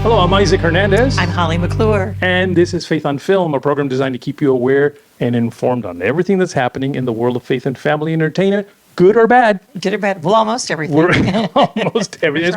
Hello, I'm Isaac Hernandez. I'm Holly McClure. And this is Faith on Film, a program designed to keep you aware and informed on everything that's happening in the world of faith and family entertainment, good or bad. Good or bad? Well, almost everything. We're almost everything,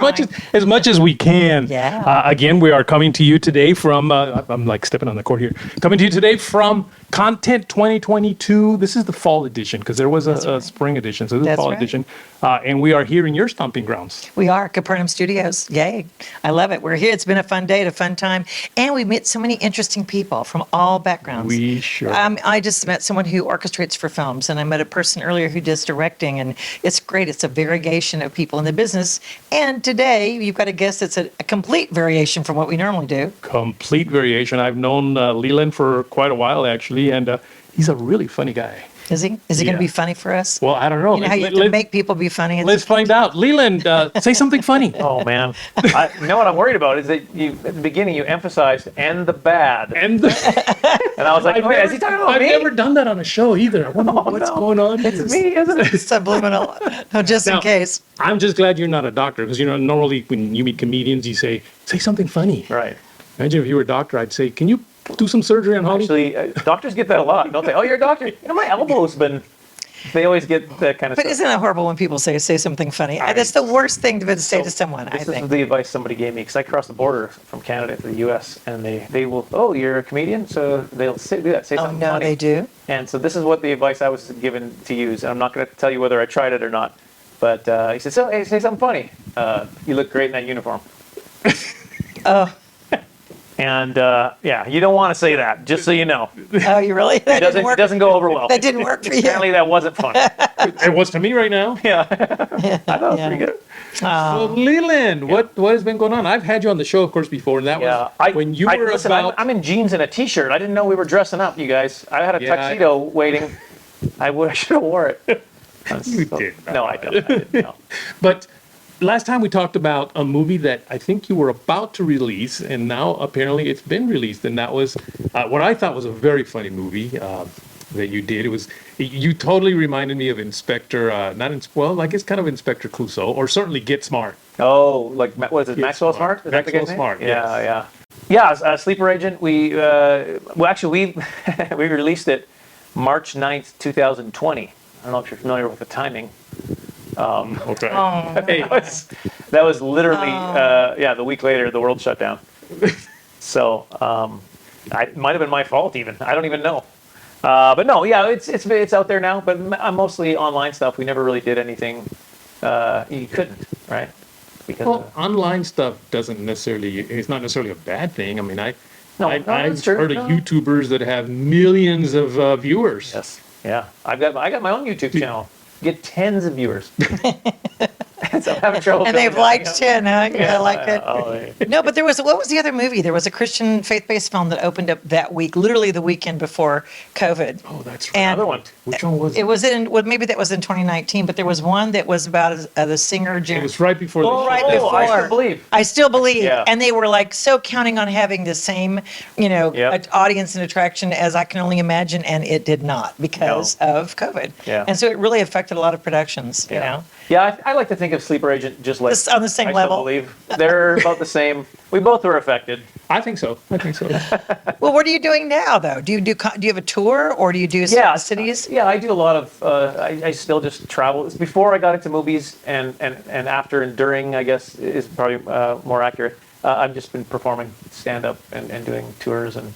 as much as we can. Yeah. Again, we are coming to you today from, I'm like stepping on the court here, coming to you today from Content 2022. This is the fall edition, because there was a spring edition, so this is the fall edition. And we are here in your stomping grounds. We are, Capernaum Studios. Yay. I love it. We're here. It's been a fun day, a fun time. And we met so many interesting people from all backgrounds. We sure. I just met someone who orchestrates for films, and I met a person earlier who does directing, and it's great. It's a variegation of people in the business. And today, you've got a guest that's a complete variation from what we normally do. Complete variation. I've known Leland for quite a while, actually, and he's a really funny guy. Is he? Is he going to be funny for us? Well, I don't know. You know how you have to make people be funny? Let's find out. Leland, say something funny. Oh, man. You know what I'm worried about is that you, at the beginning, you emphasized, and the bad. And I was like, is he talking about me? I've never done that on a show either. I wonder what's going on. It's me, isn't it? Subliminal. No, just in case. I'm just glad you're not a doctor, because, normally when you meet comedians, you say something funny. Right. Imagine if you were a doctor, I'd say, can you do some surgery on Holly? Actually, doctors get that a lot, don't they? Oh, you're a doctor. My elbow's been... They always get that kind of But stuff. isn't it horrible when people say something funny? That's the worst thing to say to someone, I think. This is the advice somebody gave me, because I crossed the border from Canada to the U.S., and they will, oh, you're a comedian? So they'll do that, say something funny. They do? And so this is what the advice I was given to use, and I'm not going to tell you whether I tried it or not. But he said, hey, say something funny. You look great in that uniform. Oh. And you don't want to say that, just so you know. Oh, you really? That didn't work. It doesn't go over well. That didn't work for you. Apparently that wasn't funny. It was to me right now. Yeah. I thought it was pretty good. So Leland, what has been going on? I've had you on the show, of course, before, and that was when you were listen, about... I'm in jeans and a t-shirt. I didn't know we were dressing up, you guys. I had a tuxedo waiting. I should have wore it. You did. No, I didn't. No. But last time we talked about a movie that I think you were about to release, and now apparently it's been released, and that was what I thought was a very funny movie that you did. You totally reminded me of Inspector, I guess kind of Inspector Clouseau, or certainly Get Smart. Oh, like, what is it, Maxwell Smart? Is that the Maxwell guy's name? Smart, Yeah. Yeah, Sleeper Agent, we released it March 9th, 2020. I don't know if you're familiar with the timing. Okay. That was literally, the week later, the world shut down. So, it might have been my fault even. I don't even know. But no, it's out there now, but mostly online stuff. We never really did anything. You couldn't, right? Because online stuff it's not necessarily a bad thing. I mean, I've that's true. heard of YouTubers that have millions of viewers. Yes. Yeah. I got my own YouTube channel. Get tens of viewers. So I'm having trouble. And they've liked 10, huh? Yeah, I like it. Oh, yeah. No, but what was the other movie? There was a Christian faith-based film that opened up that week, literally the weekend before COVID. Oh, that's right. And Another one. Which one was it? It was maybe that was in 2019, but there was one that was about the singer. It was right before the show. Right before. I still believe. Yeah. And they were like so counting on having the same, audience and attraction as I can only imagine, and it did not because of COVID. Yeah. And so it really affected a lot of productions, you know. Yeah, I like to think of Sleeper Agent just like on the same I level. still believe they're about the same. We both were affected. I think so. Well, what are you doing now, though? Do you have a tour, or do you do cities? Yeah, I do a lot of. I still just travel. It's before I got into movies, and after and during, I guess, is probably more accurate. I've just been performing stand up and doing tours and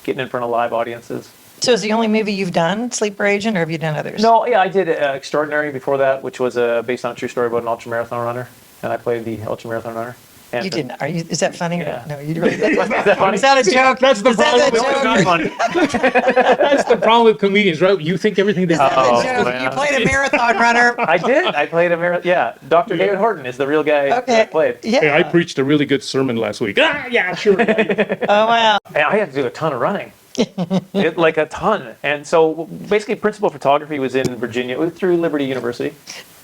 getting in front of live audiences. So is the only movie you've done Sleeper Agent, or have you done others? No, yeah, I did Extraordinary before that, which was based on a true story about an ultramarathon runner, and I played the ultramarathon runner. And you didn't. Is that funny? Yeah. No, you really didn't. Is that funny? Is that a joke? That's the Is that problem. a Not funny. That's the problem with comedians, right? You think everything they Is that Oh, a joke? man. You played a marathon runner. I did. I played a marathon. Yeah, Dr. David Horton is the real guy that I played. Yeah. Hey, I preached a really good sermon last week. Yeah, sure. Oh, wow. And I had to do a ton of running. Like a ton. And so basically principal photography was in Virginia through Liberty University.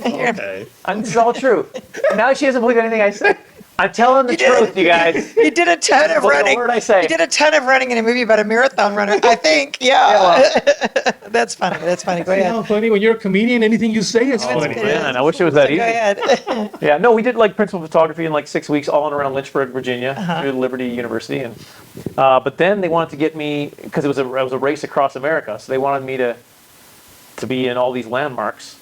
Okay. And this is all true. Now she doesn't believe anything I say. I'm telling the truth, you guys. You did a ton of What running. word I say? You did a ton of running in a movie about a marathon runner, I think. Yeah. Yeah, That's funny. That's funny. Go See how ahead. funny when you're a comedian, anything you say is funny. It man, is. I wish it was that Go easy. ahead. Yeah, no, we did like principal photography in like 6 weeks, all in around Lynchburg, Virginia, Uh-huh. through Liberty University, and but then they wanted to get me because it was a race across America, so they wanted me to be in all these landmarks.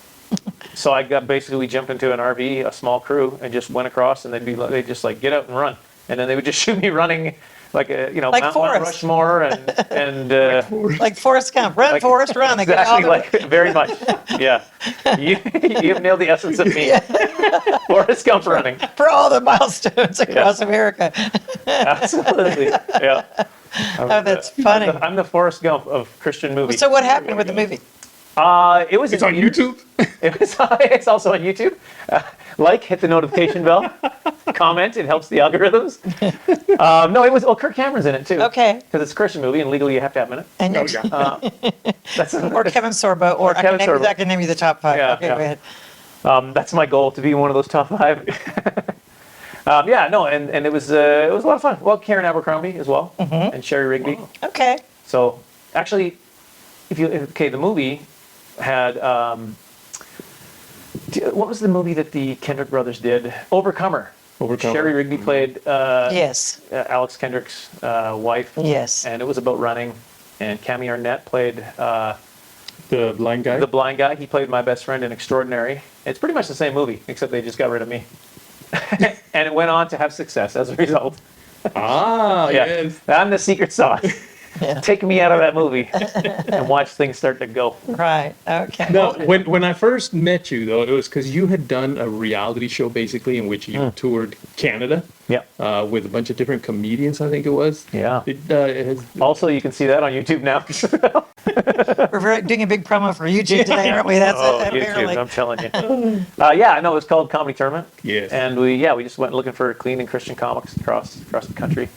So I got basically we jumped into an RV, a small crew, and just went across, and they'd just like get out and run, and then they would just shoot me running like a Like Mount Forrest. Rushmore and Like Forrest Gump. Run, Forrest, run. They go all exactly the way- like very much, yeah. You have nailed the essence of me, Forrest Gump running. for all the milestones across America. Absolutely, yeah. Oh, that's funny. I'm the Forrest Gump of Christian movies. So what happened with the movie? It was It's in on theaters. YouTube. It's also on YouTube. Hit the notification bell, comment. It helps the algorithms. No, it was. Oh, Kirk Cameron's in it too. Okay. Because it's a Christian movie, and legally you have to have him in it. And Oh, yeah. That's or Kevin Sorbo, or Kevin Sorbo. I can name you the top five. Yeah, Okay, yeah. go ahead. That's my goal, to be one of those top 5. Yeah, no, and it was a lot of fun. Well, Karen Abercrombie as well, and Sherry Rigby. Okay. So actually, the movie had what was the movie that the Kendrick brothers did? Overcomer. Overcomer. Sherry Rigby played Yes. Alex Kendrick's wife. Yes. And it was about running. And Cammy Arnett played The blind guy. the blind guy. He played my best friend in Extraordinary. It's pretty much the same movie, except they just got rid of me. And it went on to have success as a result. Ah, Yeah, yes. I'm the secret sauce. Yeah. Take me out of that movie and watch things start to go. Right. Okay. No, when I first met you, though, it was because you had done a reality show, basically, in which you toured Canada Yeah. with a bunch of different comedians, I think it was. Yeah. It has, Also, you can see that on YouTube now. We're doing a big promo for YouTube today, aren't we? That's Oh, apparently. YouTube, I'm telling you. Yeah, no, it was called Comedy Tournament. Yes. And we just went looking for clean and Christian comics across the country.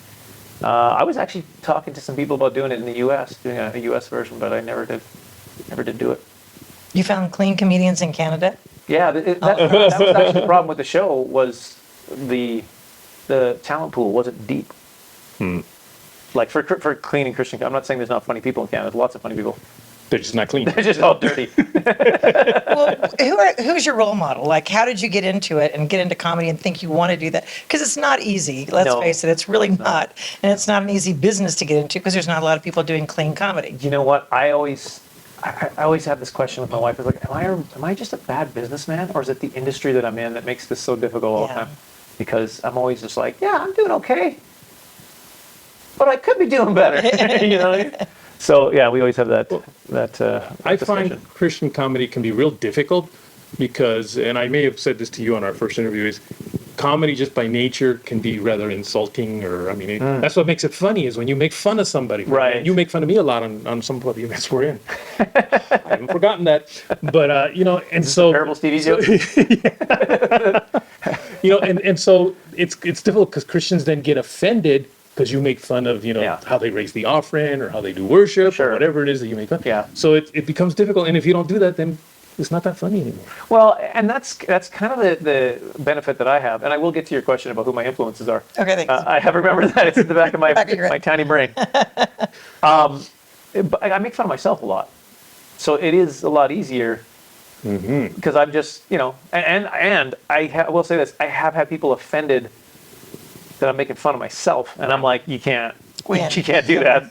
I was actually talking to some people about doing it in the U.S., doing a U.S. version, but I never did do it. You found clean comedians in Canada? Yeah, that was actually the problem with the show was the talent pool wasn't deep. Like for clean and Christian, I'm not saying there's not funny people in Canada. There's lots of funny people. they're just not clean. They're just all dirty. Well, who's your role model? Like, how did you get into it and get into comedy and think you want to do that? Because it's not easy. Let's No. face it, it's really not. And it's not an easy business to get into because there's not a lot of people doing clean comedy. You know what? I always have this question with my wife. It's like, am I just a bad businessman, or is it the industry that I'm in that makes this so difficult all the Yeah. time? Because I'm always just like, yeah, I'm doing okay, but I could be doing better. You know what I mean? So yeah, we always have that I discussion. find Christian comedy can be real difficult because, and I may have said this to you on our first interview, is comedy just by nature can be rather insulting, or, I mean, that's what makes it funny is when you make fun of somebody. Right. You make fun of me a lot on some of the events we're in. I haven't forgotten that. But, and so, Terrible Stevie joke. and so it's difficult because Christians then get offended because you make fun of, Yeah. how they raise the offering or how they do worship Sure. or whatever it is that you make fun. Yeah. So it becomes difficult. And if you don't do that, then it's not that funny anymore. Well, and that's kind of the benefit that I have, and I will get to your question about who my influences are. Okay, thanks. I have remembered that. It's in the back of my Back of your head. my tiny brain. But I make fun of myself a lot, so it is a lot easier because I'm just and I will say this: I have had people offended that I'm making fun of myself, and I'm like, you can't do that.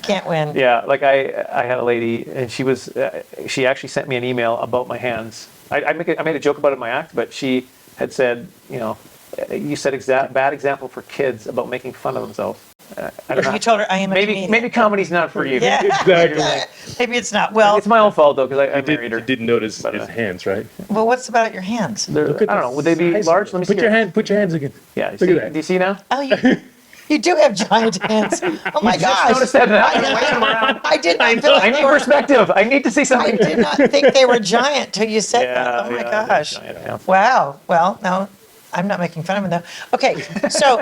Can't win. Yeah, like I had a lady, and she actually sent me an email about my hands. I made a joke about it in my act, but she had said, you set bad example for kids about making fun of themselves. I don't know. You told her I am a comedian. Maybe comedy's not for you. Yeah. Exactly. Maybe it's not. Well, It's my own fault though, because I married her. You didn't notice But, his hands, right? well, what's about your hands? I don't know. Would they be Size large? of Let me it. see. Put your hands again. Yeah. Look at that. Do you see now? Oh, you do have giant hands. Oh my gosh. Notice that now. Waving them around. I did not feel I like need they were. perspective. I need to see I something. did not think they were giant till you said that. Yeah, Oh my yeah, gosh. giant, yeah. Wow. Well, no. I'm not making fun of him though. Okay, so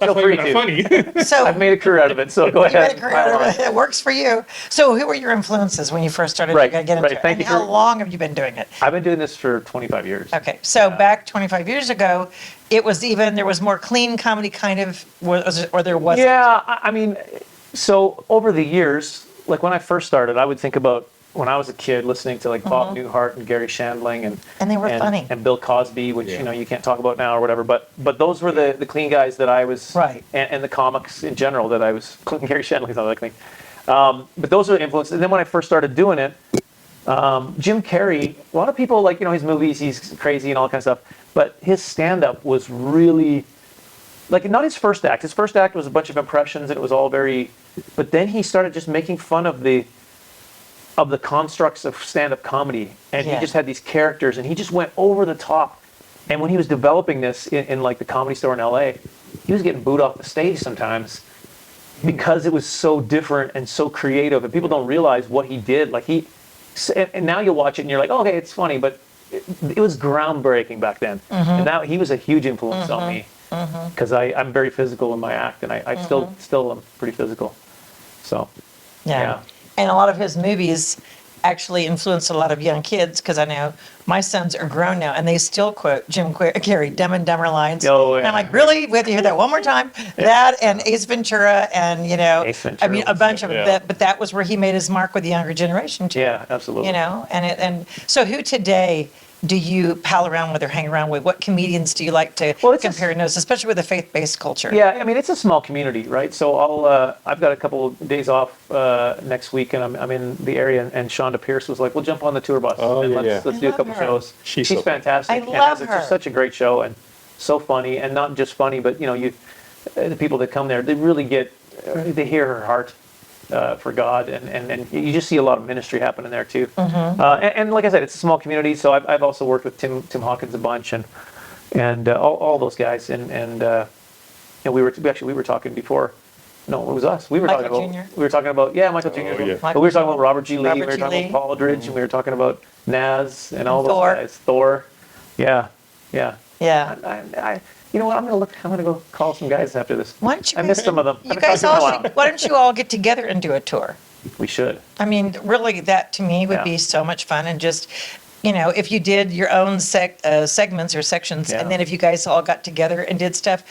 Feel free Kind to. of funny. so I've made a career out of it, so go you made ahead. a career out of it. It works for you. So who were your influences when you first started Right, to get into right. it? Thank And you how for- long have you been doing it? I've been doing this for 25 years. Okay, so back 25 years ago, it was even, there was more clean comedy kind of, or there wasn't? Yeah, I mean, so over the years, like when I first started, I would think about when I was a kid listening to like Bob Newhart and Gary Shandling And they were funny. and Bill Cosby, which Yeah. you know you can't talk about now or whatever. But those were the clean guys that I was Right. and the comics in general that I was. Gary Shandling's not that clean, but those are the influences. And then when I first started doing it, Jim Carrey, a lot of people like his movies, he's crazy and all that kind of stuff. But his stand-up was really like not his first act. His first act was a bunch of impressions and it was all very. But then he started just making fun of the constructs of stand-up comedy, and Yeah. he just had these characters, and he just went over the top. And when he was developing this in like the Comedy Store in LA, he was getting booed off the stage sometimes because it was so different and so creative, and people don't realize what he did. Like and now you watch it and you're like, oh, okay, it's funny, but it was groundbreaking back then. And now he was a huge influence on me because I'm very physical in my act, and I still am pretty physical. So. Yeah. And a lot of his movies actually influenced a lot of young kids, because I know my sons are grown now and they still quote Jim Carrey, Dumb and Dumber lines. Oh, And I'm yeah. like, really? We have to hear that one more time? That and Ace Ventura and, Ace Ventura I mean, a was- bunch of yeah. that, but that was where he made his mark with the younger generation too. Yeah, absolutely. And so who today do you pal around with or hang around with? What comedians do you like to Well, it's compare notes, especially with a faith-based culture? Yeah, I mean, it's a small community, right? So I've got a couple of days off next week, and I'm in the area, and Shonda Pierce was like, "We'll jump on the tour bus Oh, and yeah, let's do a love couple her. shows." She's She's so funny. fantastic. I and love has her. just such a great show and so funny, and not just funny, but the people that come there, they really they hear her heart. For God, and you just see a lot of ministry happening there too. And like I said, it's a small community, so I've also worked with Tim Hawkins a bunch, and all those guys, and we were talking before. No, it was us. We were Michael talking Jr.? about Michael Jr. Oh, yeah. But we were talking about Robert G. Lee. Robert We were G. talking Lee. about Paul Aldridge, and we were talking about Naz and all those Thor. guys. Thor. Yeah. Yeah. You know what? I'm gonna go call some guys after this. Why don't you? I missed some of them. You Haven't guys talked to them in a all while. should, why don't you all get together and do a tour? We should. I mean, really, that to me would Yeah. be so much fun, and just, if you did your own segments or sections, Yeah. and then if you guys all got together and did stuff.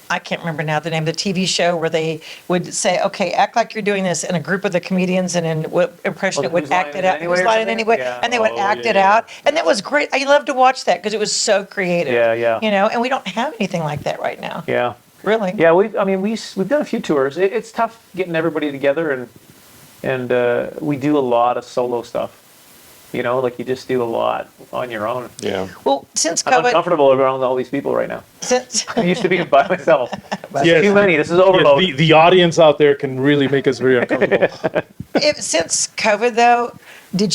I can't remember now the name of the TV show where they would say, okay, act like you're doing this, and a group of the comedians and in what impression Oh, it would Whose act Line it Is It out. Anyway Whose or Line something? Anyway, Yeah. and they would Oh, act yeah, it yeah. out, and that was great. I loved to watch that because it was so creative. Yeah. And we don't have anything like that right now. Yeah. Really. Yeah, we've done a few tours. It's tough getting everybody together, and we do a lot of solo stuff. Like you just do a lot on your own. Yeah. Well, since I'm COVID, uncomfortable around all these people right now. since I used to be by myself. Yes. Too many. This is Yes, overload. the audience out there can really make us very uncomfortable. since COVID though, did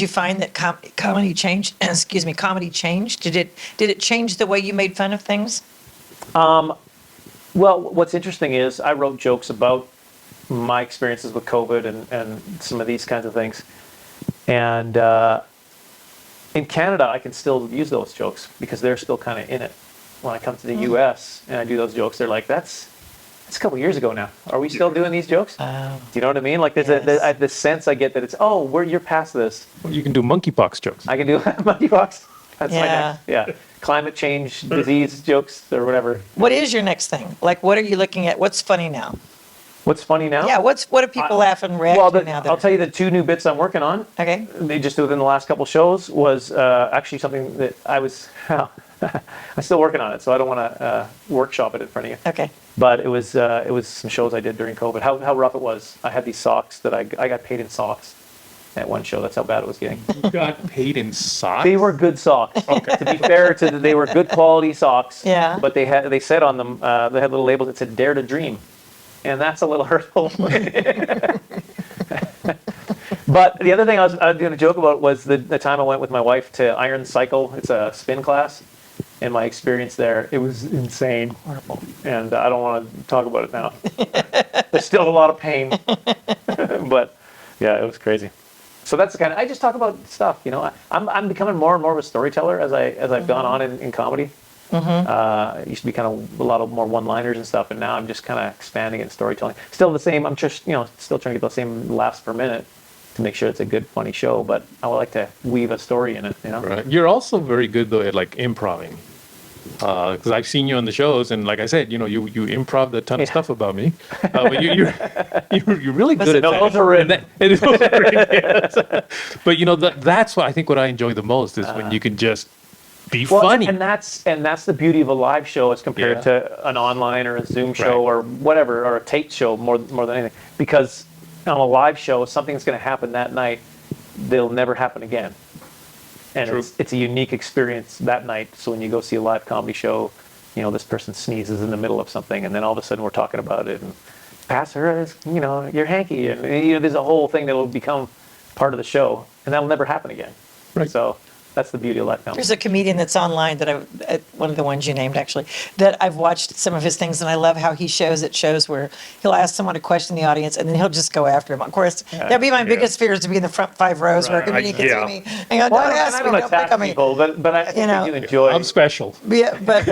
you find that comedy changed? Excuse me, comedy changed. Did it change the way you made fun of things? Well, what's interesting is I wrote jokes about my experiences with COVID and some of these kinds of things. And in Canada, I can still use those jokes because they're still kind of in it. When I come to the U.S. and I do those jokes, they're like, that's a couple years ago now. Are we still doing these jokes? Do you know what I mean? Like there's Yes. the sense I get that it's, you're past this. You can do monkeypox jokes. I can do monkeypox. That's my Yeah. next. Yeah. Climate change, disease jokes, or whatever. What is your next thing? Like, what are you looking at? What's funny now? What's funny now? Yeah, what are people laughing, Well, reacting now? I'll tell you the two new bits I'm working on. Okay. They just within the last couple shows was actually something that I'm still working on it, so I don't want to workshop it in front of you. Okay. But it was some shows I did during COVID. How rough it was. I had these socks that I got paid in socks at one show. That's how bad it was getting. You got paid in socks? They were good socks. To be fair to them, they were good quality socks. Yeah. But they said on them they had little labels that said "Dare to Dream," and that's a little hurtful. But the other thing I was going to joke about was the time I went with my wife to Iron Cycle. It's a spin class, and my experience there, it was insane. Horrible. And I don't want to talk about it now. There's still a lot of pain, but yeah, it was crazy. So that's the kind of, I just talk about stuff, I'm becoming more and more of a storyteller as I've gone on in comedy. It used to be kind of a lot of more one-liners and stuff, and now I'm just kind of expanding it in storytelling. Still the same. I'm just still trying to get the same laughs per minute to make sure it's a good, funny show. But I would like to weave a story in it. Right. You're also very good though at like improving. Because I've seen you on the shows, and like I said, you improv a ton of stuff about me. But you're really good at No, that. those are written. Those are written, yes. But that's what I think what I enjoy the most is when you can just be funny. And that's the beauty of a live show as compared Yeah. to an online or a Zoom show Right. or whatever, or a taped show more than anything. Because on a live show, something's going to happen that night, they'll never happen again. And True. it's a unique experience that night. So when you go see a live comedy show, this person sneezes in the middle of something, and then all of a sudden we're talking about it, and pass her, your hanky, and there's a whole thing that will become part of the show, and that'll never happen again. Right. So that's the beauty of live comedy. There's a comedian that's online that one of the ones you named actually, that I've watched some of his things, and I love how he shows at shows where he'll ask someone to question the audience, and then he'll just go after him. Of course, that'd be my biggest fear, is to be in the front 5 rows where a Right, comedian can yeah. see me and go, Well, don't and ask I me, don't don't pick attack on me. people, but I think know. you enjoy. I'm special. Yeah, but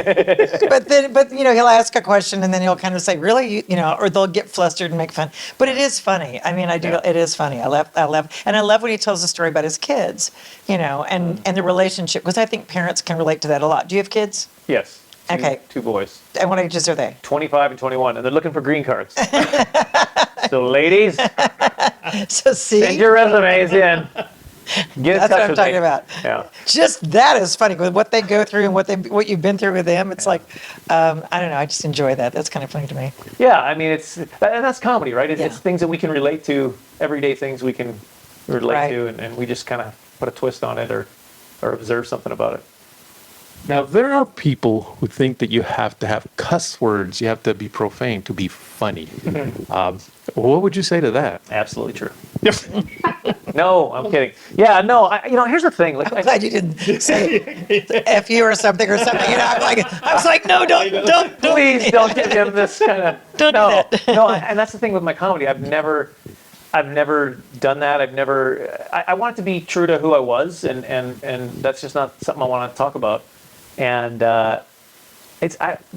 he'll ask a question, and then he'll kind of say, really, or they'll get flustered and make fun. But it is funny. I mean, it is funny. I love when he tells a story about his kids, and the relationship, because I think parents can relate to that a lot. Do you have kids? Yes. Okay. 2 boys, And what ages are they? 25 and 21, and they're looking for green cards. So ladies, So see, send your resumes in. Get in that's touch what I'm with talking me. about. Yeah. Just that is funny with what they go through and what you've been through with them. It's like, I don't know. I just enjoy that. That's kind of funny to me. Yeah, I mean, and that's comedy, right? It's Yeah. things that we can relate to, everyday things we can relate Right. to, and we just kind of put a twist on it or observe something about it. Now, there are people who think that you have to have cuss words, you have to be profane to be funny. What would you say to that? Absolutely true. No, I'm kidding. Yeah, no, here's the thing. Like, I'm glad you didn't say F you or something. I was like, no, don't. please don't give him this kind of. Don't do no, that. no, and that's the thing with my comedy. I've never done that. I want it to be true to who I was, and that's just not something I want to talk about. And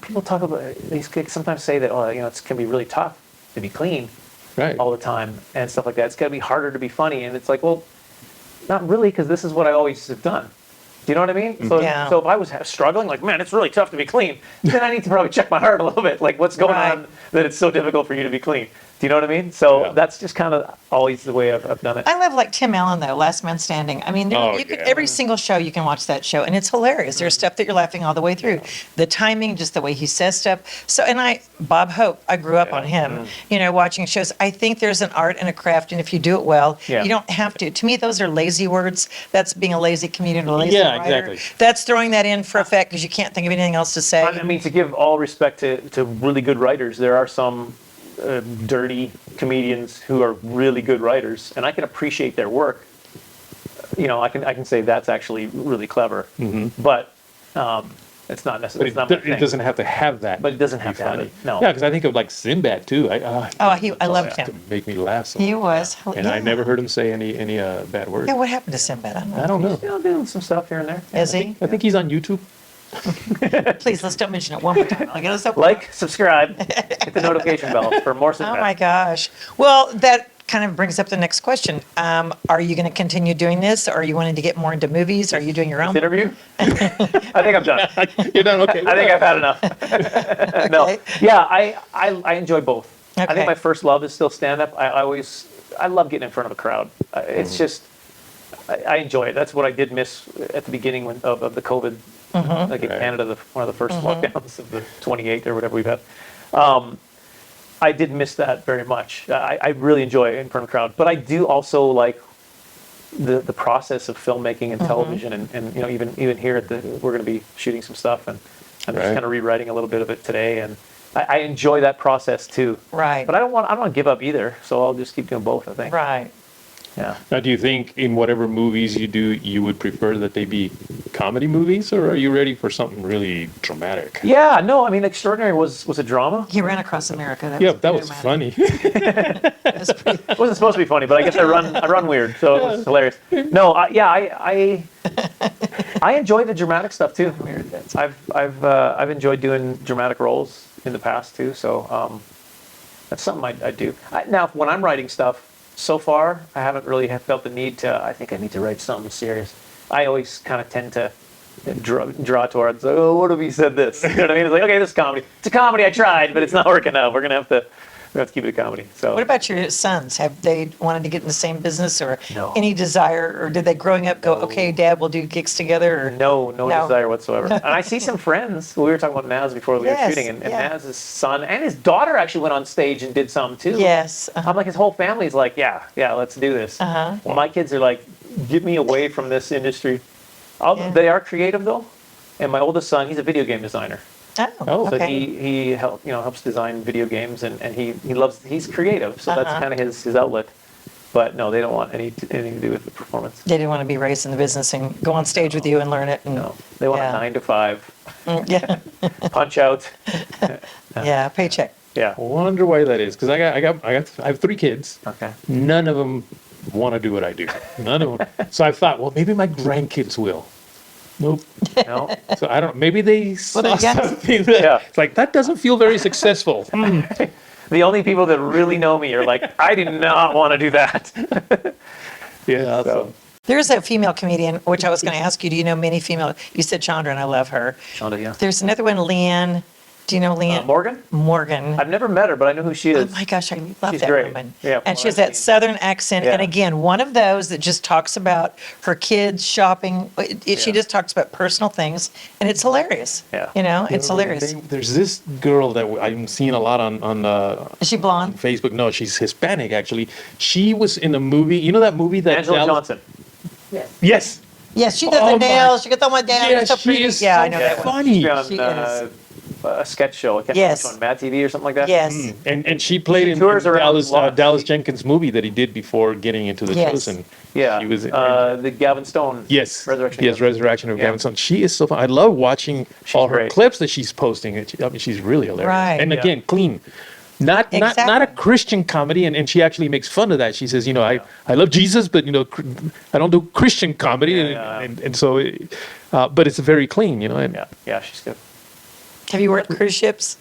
people talk about, they sometimes say that, it can be really tough to be clean Right. all the time and stuff like that. It's got to be harder to be funny, and it's like, well, not really, because this is what I always have done. Do you know what I mean? So, Yeah. so if I was struggling, like, man, it's really tough to be clean, then I need to probably check my heart a little bit. Like, what's going Right. on that it's so difficult for you to be clean? Do you know what I mean? So Yeah. that's just kind of always the way I've done it. I love like Tim Allen though, Last Man Standing. I mean, Oh, you could, yeah. every single show you can watch that show, and it's hilarious. There's stuff that you're laughing all the way through. The timing, just the way he says stuff. So, and Bob Hope, I grew up on him. Watching shows. I think there's an art and a craft, and if you do it well, Yeah. you don't have to. To me, those are lazy words. That's being a lazy comedian or a lazy Yeah, writer. exactly. That's throwing that in for effect because you can't think of anything else to say. I mean, to give all respect to really good writers, there are some dirty comedians who are really good writers, and I can appreciate their work. I can say that's actually really clever, but it's not necessarily. But it doesn't have to have that. But it doesn't to have be to have funny. it, no. Yeah, because I think of like Sinbad too. I loved to him. make me laugh. So He was. And I never heard him say any bad words. Yeah, what happened to Sinbad? I don't know. I don't know. Doing some stuff here and there. Is he? I think he's on YouTube. Please, let's don't mention it one more time. I'll get us up. Like, subscribe, hit the notification bell for more. Oh my gosh. Well, that kind of brings up the next question. Are you going to continue doing this? Or are you wanting to get more into movies? Are you doing your own? Interview? I think I'm done. You're done. Okay. I think I've had enough. No. Okay. Yeah, I enjoy both. I Okay. think my first love is still stand-up. I love getting in front of a crowd. It's just, I enjoy it. That's what I did miss at the beginning of the COVID, like in Right. Canada, one of the first lockdowns of the 28th or whatever we've had. I did miss that very much. I really enjoy it in front of a crowd, but I do also like the process of filmmaking and television, and even here we're going to be shooting some stuff, and I'm just Right. kind of rewriting a little bit of it today, and I enjoy that process too. Right. But I don't want to give up either, so I'll just keep doing both, I think. Right. Yeah. Now, do you think in whatever movies you do, you would prefer that they be comedy movies, or are you ready for something really dramatic? Yeah. No. I mean, Extraordinary was a drama. He ran across America. Yeah, that was funny. That's pretty, It wasn't supposed to be funny, but I guess I run weird, so it was hilarious. No, I enjoy the dramatic stuff too. I've enjoyed doing dramatic roles in the past too, so that's something I do. Now, when I'm writing stuff, so far I haven't really felt the need to. I think I need to write something serious. I always kind of tend to draw towards, oh, what if he said this? You know what I mean? It's like, okay, this is comedy. It's a comedy. I tried, but it's not working out. We're gonna have to keep it a comedy. So. what about your sons? Have they wanted to get in the same business, or No. any desire, or did they growing up go, okay, Dad, we'll do gigs together? Or? No No. desire whatsoever. And I see some friends. We were talking about Naz before we were Yes, shooting, and yeah. Naz's son and his daughter actually went on stage and did some too. Yes. I'm like, his whole family's like, yeah, let's do this. Uh-huh. Well, my kids are like, get me away from this industry. Yeah. They are creative though, and my oldest son, he's a video game designer. Oh, So okay. he helps design video games, and he's creative, so that's Uh-huh. kind of his outlet. But no, they don't want anything to do with the performance. They didn't want to be raised in the business and go on stage with you and learn it. And, No, they want yeah. a 9 to 5 Yeah, punch out. yeah, paycheck. Yeah. I wonder why that is. Because I have 3 kids. Okay. None of them want to do what I do. None of them. So I thought, well, maybe my grandkids will. Nope. No. So I don't. Maybe they saw then, yes. something that, Yeah. it's like, that doesn't feel very successful. The only people that really know me are like, I did not want to do that. Yeah. So, There's a female comedian, which I was going to ask you, do you know many female? You said Chandra, and I love her. Shonda, yeah. There's another one, Leanne. Do you know Leanne? Morgan? Morgan. I've never met her, but I know who she Oh is. my gosh, I love She's that great. woman. Yeah, from And she what has I've that seen. Southern accent. And Yeah. again, one of those that just talks about her kids shopping. She Yeah. just talks about personal things, and it's hilarious. Yeah. You know, it's hilarious. There's this girl that I'm seeing a lot on Is she blonde? Facebook. No, she's Hispanic actually. She was in a movie. You know that movie that Angela Dallas- Johnson. Yes. Yes, she does Oh the my- nails. She gets all my nails. Yeah, She's so she pretty. is Yeah, so I know that one. funny. She's on She is. a sketch show. I can't Yes. remember which one, Mad TV or something like that. Yes. And she played in tours around Dallas lots. Dallas Jenkins movie that he did before getting into the Yes. Chosen. Yeah. She was the Gavin Stone. Yes. Resurrection. Yes, Resurrection of Yeah. Gavin Stone. She is so fun. I love watching all her great. clips that she's posting. I mean, she's really hilarious. Right. And Yeah. again, clean. Not a Exactly. Christian comedy, and she actually makes fun of that. She says, I love Jesus, but I don't do Christian comedy, Yeah. and so, but it's very clean, and Yeah, she's good. Have you worked cruise ships?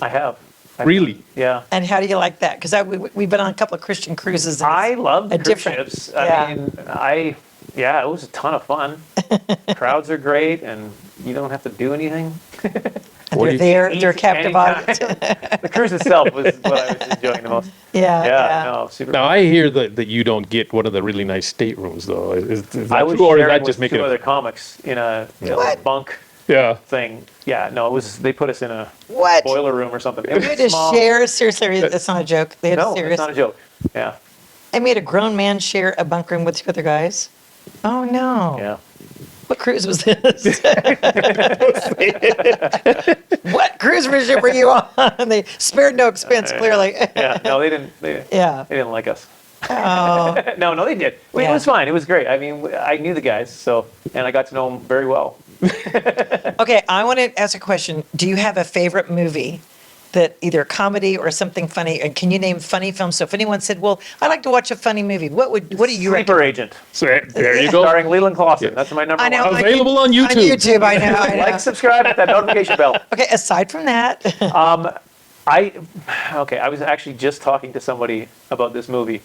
I have. really. Yeah. And how do you like that? Because we've been on a couple of Christian cruises. And I it's love a cruise different- ships. yeah. I mean, it was a ton of fun. Crowds are great, and you don't have to do anything. What they're do you- there. They're Eat captive audience. anytime. The cruise itself was what I was enjoying the most. Yeah. Yeah, no, super. Now I hear that you don't get one of the really nice staterooms, though. Is that I was true, or is sharing that with just making two it? other comics in a What? bunk Yeah. thing. Yeah, no, it was. They put us in a What? boiler room or something. It You had was to small. share? Seriously, that's not a joke. They had No, a serious. it's not a joke. Yeah, I made a grown man share a bunk room with 2 other guys. Oh no. yeah. What cruise was this? What cruise ship were you on? They spared no expense, clearly. Yeah, no, they didn't. Yeah. They didn't like us. Oh, No, they did. I mean, Yeah. It was fine. It was great. I mean, I knew the guys, and I got to know them very well. okay. I want to ask a question. Do you have a favorite movie that either a comedy or something funny? And can you name funny films? So if anyone said, "Well, I'd like to watch a funny movie," what do you recommend? Sleeper Agent, So there you go. starring Leland Klassen. That's my number I know. one. Available on On YouTube. YouTube, I know. I know. Like, subscribe, hit that notification bell. Okay. Aside from that, I was actually just talking to somebody about this movie,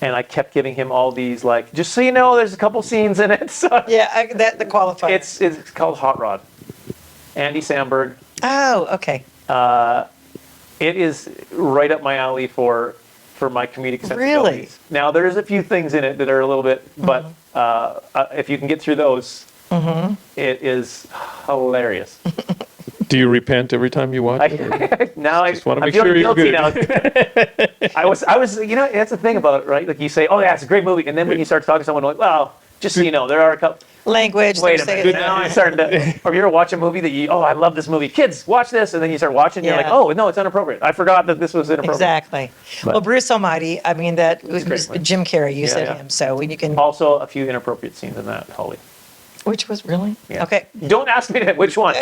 and I kept giving him all these, like, just so you know, there's a couple scenes in it. So yeah, the qualifier. it's called Hot Rod. Andy Samberg. Oh, okay. It is right up my alley for my comedic sensibilities. Really? Now, there's a few things in it that are a little bit, but if you can get through those, it is hilarious. Do you repent every time you watch it? Now Just wanna I'm make sure feeling you're guilty good. now. I was, that's the thing about it, right? Like you say, oh yeah, it's a great movie, and then when you start talking to someone, like, well, just so you know, there are a couple. Language. Wait they're a saying- minute. Now I'm starting to. Or you ever watch a movie that I love this movie. Kids, watch this, and then you start watching, you're like, Yeah. oh no, it's inappropriate. I forgot that this was inappropriate. Exactly. Well, Bruce Almighty, I mean, that was great, man. Jim Carrey, you said yeah. him. So when you can, Also, a few inappropriate scenes in that, Holly. Which was really? Yeah. Okay. Don't ask me which one.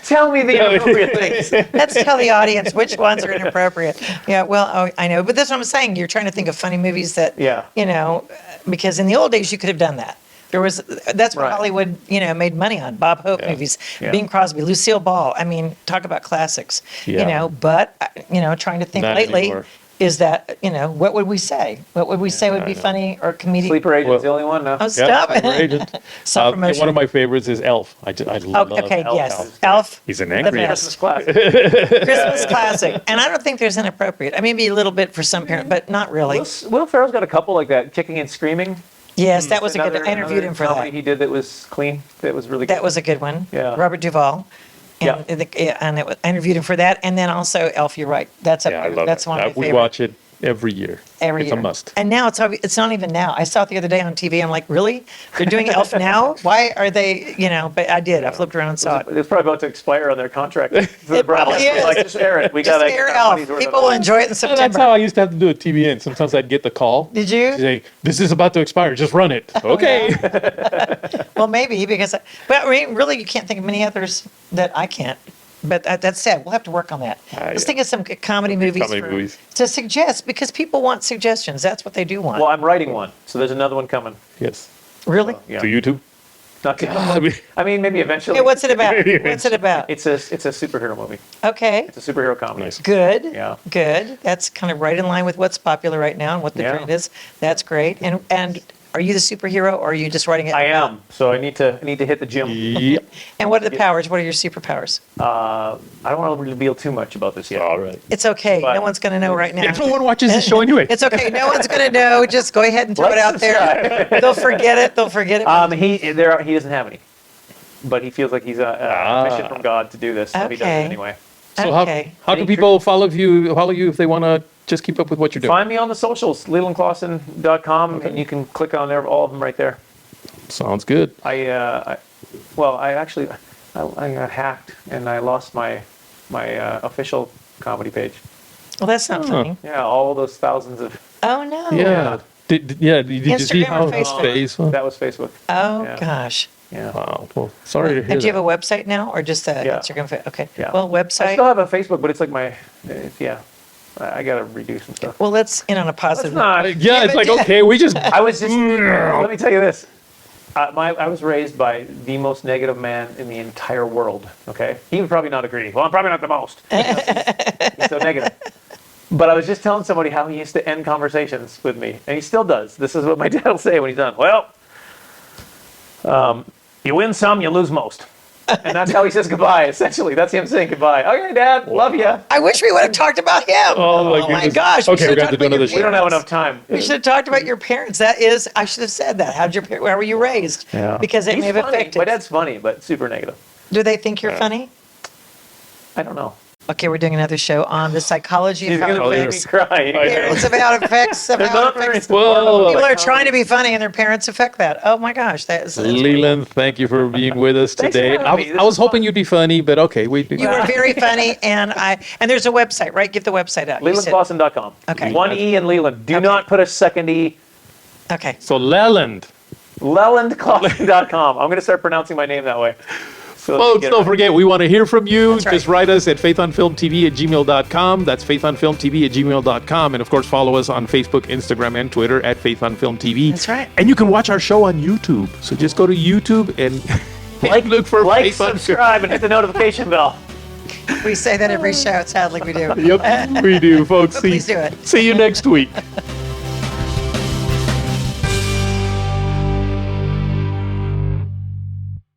Tell me the inappropriate things. Let's tell the audience which ones are inappropriate. Yeah, well, oh, I know, but that's what I'm saying. You're trying to think of funny movies that, Yeah. you know, because in the old days you could have done that. That's what Right. Hollywood, you know, made money on. Bob Hope movies, Yeah. Bing Crosby, Lucille Ball. I mean, talk about classics. You Yeah. know, but you know, trying to think Not lately anymore. is that, you know, what would we say? What would we say would be funny or comedic? Sleeper Agent's Well- the only one now. Oh, stop Sleeper it. Agent. And Self-promotion. one of my favorites is Elf. I love Okay, Elf. yes. Elf, He's an the angry best. Christmas classic. Christmas classic. And I don't think there's inappropriate. I mean, maybe a little bit for some parents, but not really. Will Ferrell's got a couple like that, Kicking and Screaming. Yes, that was a good, Another- I interviewed another him for comedy that. he did that was clean. That was really good. That was a good one. Yeah. Robert Duvall. Yeah. And I interviewed him for that. And then also Elf, you're right. That's up Yeah, I there. love That's it. one of my We favorite. watch it every year. Every It's year. a must. And now it's not even now. I saw it the other day on TV. I'm like, really? They're doing Elf now? Why are they, you know, but I did. I flipped around and saw it. It's probably about to expire on their contract. It probably is. Like, just air it. We Just got air Elf. People will enjoy it in And that's how September. I used to have to do a TBN. Sometimes I'd get the call. Did you? Say, this is about to expire. Just run it. Okay. Well, maybe because, but I mean, really, you can't think of many others that I can't. But that said, we'll have to work on that. Let's yeah. think of some comedy movies, Comedy movies. to suggest because people want suggestions. That's what they do want. Well, I'm writing one, so there's another one coming. Yes. Really? Yeah. To YouTube. Not to- I mean, I mean, maybe eventually. Okay, what's it about? What's it about? It's a superhero movie. Okay, It's a superhero comedy. Nice. good. Yeah. Good. That's kind of right in line with what's popular right now and what the Yeah. trend is. That's great. And are you the superhero or are you just writing it? I am. So I need to hit the gym. yeah. And what are the powers? What are your superpowers? I don't want to reveal too much about this yet. All right. It's okay. But- No one's going to know right now. Everyone watches the show anyway. It's okay. No one's going to know. Just go ahead and throw it out there. They'll forget it. They'll forget it. He doesn't have any, but he feels like he's a mission from God to do this. So he does it Okay. anyway. So Okay. how can people follow you if they want to just keep up with what you're doing? Find me on the socials, lelandklassen.com, and you can click on there, all of them right there. Sounds good. I got hacked and I lost my official comedy page. Well, that's not funny. Yeah, all those thousands of Oh, no. Yeah. Did you see Instagram or how Facebook? Facebook? that was Facebook. Oh, Yeah. gosh. Yeah. Wow. Well, sorry to hear And do you that. have a website now or just a Yeah. Instagram? Okay. Yeah. Well, I website. still have a Facebook, but it's like I gotta redo some stuff. Well, let's end on a Let's positive. not. Yeah, it's like, okay, we just. I was just. Let me tell you this. I was raised by the most negative man in the entire world. Okay, he would probably not agree. Well, I'm probably not the most. He's so negative. But I was just telling somebody how he used to end conversations with me, and he still does. This is what my dad will say when he's done. Well, you win some, you lose most. And that's how he says goodbye, essentially. That's him saying goodbye. Okay, Dad, love you. I wish we would have talked about him. Oh my my goodness. gosh. We Okay, should we have got to talked do about another your show. We don't have enough time. We should have talked about your parents. I should have said that. How were you raised? Yeah. Because it He's may have funny. affected. My dad's funny, but super negative. Do they think you're funny? I don't know. Okay, we're doing another show on the psychology He's of how gonna it make me affects cry. parents, of how it affects, of They're how it not very affects. Whoa. People are trying to be funny and their parents affect that. Oh my gosh, that's Leland, thank you for being with us Thanks for today. having me. This I was is hoping you'd be funny, but okay. you were very funny, and there's a website, right? Give the website out. You said- LelandKlassen.com. Okay. One E in Leland. Do Okay. not put a second E. Okay. So Leland. LelandKlassen.com. I'm going to start pronouncing my name that way. So Folks, get it don't right. forget, we want to hear from you. That's right. Just write us at faithonfilmtv@gmail.com. That's faithonfilmtv@gmail.com. And of course, follow us on Facebook, Instagram, and Twitter at faithonfilmtv. That's right. And you can watch our show on YouTube. So just go to YouTube and look for Faith on Film. subscribe, and hit the notification bell. We say that every show. Sadly, we do. Yep, we do, folks. Please do it. See you next week.